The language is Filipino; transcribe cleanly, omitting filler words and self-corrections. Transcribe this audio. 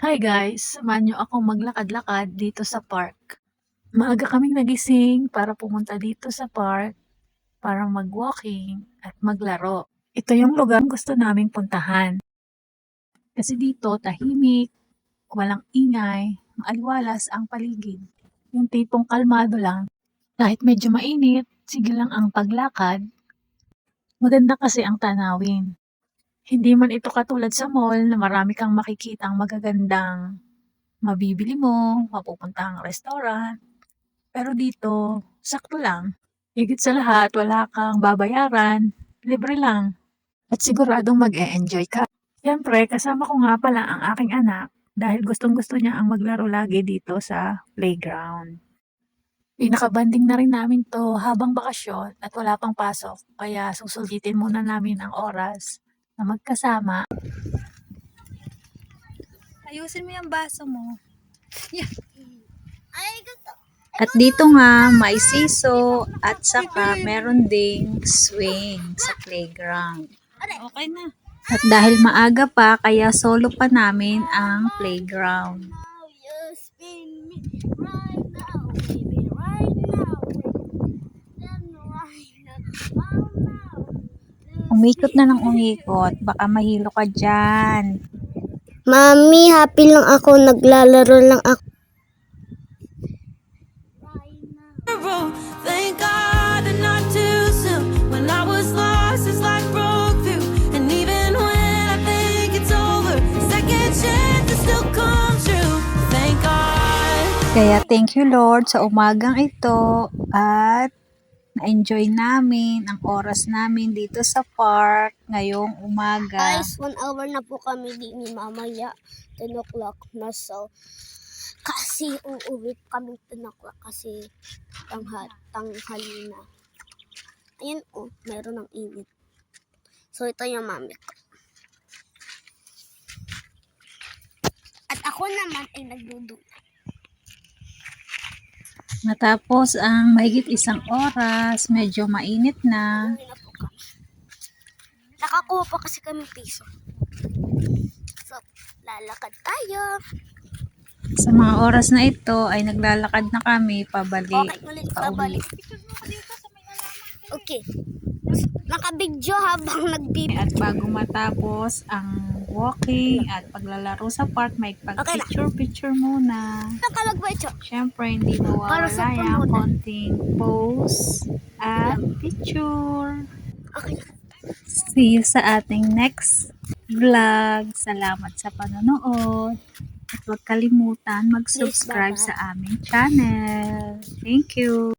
Hi guys, samahan niyo akong maglakad-lakad dito sa park. Maaga kaming nagising para pumunta dito sa park para mag-walking at maglaro. Ito yung lugar gusto naming puntahan. Kasi dito tahimik, walang ingay, maaliwalas ang paligid. Yung tipong kalmado lang. Kahit medyo mainit, sige lang ang paglakad. Maganda kasi ang tanawin. Hindi man ito katulad sa mall na marami kang makikitang magagandang mabibili mo, mapupuntahang restaurant. Pero dito, sakto lang. Higit sa lahat, wala kang babayaran, libre lang. At siguradong mag-e-enjoy ka. Siyempre, kasama ko nga pala ang aking anak dahil gustong-gusto niya ang maglaro lagi dito sa playground. Pinakabanding na rin namin to habang bakasyon at wala pang pasok, kaya susulitin muna namin ang oras na magkasama. Ayusin mo yung baso mo. At dito nga, may siso at saka meron ding swing sa playground. Okay na. At dahil maaga pa, kaya solo pa namin ang playground. Umikot na ng umikot, baka mahilo ka dyan. Mami, happy lang ako. Naglalaro lang ako. Thank God and not too soon. When I was lost, this life broke through. And even when I think it's over, second chances still come true. Thank God. Kaya thank you Lord sa umagang ito at na-enjoy namin ang oras namin dito sa park ngayong umaga. Guys, 1 hour na po kami din ni mamaya. 10 o'clock na so. Kasi uuwi kami 10 o'clock kasi tanghali na. Ayun meron ng init. So ito yung mami ko. At ako naman ay nagdudula. Matapos ang mahigit 1 oras, medyo mainit na. Uuwi na po kami. Nakakuha pa kasi kami piso. So, lalakad tayo. Sa mga oras na ito ay naglalakad na kami pabalik. Okay, ulit Pauwi. pabalik. Okay. Nakabidyo habang nagbibi. At bago matapos ang walking at paglalaro sa park, may pag-picture-picture muna. Nakalag ba ito? Siyempre, hindi Para sa mawawala yung panunan. konting pose at picture. Okay. See you sa ating next vlog. Salamat sa panonood. At huwag kalimutan mag-subscribe Please, sa aming channel. Thank you.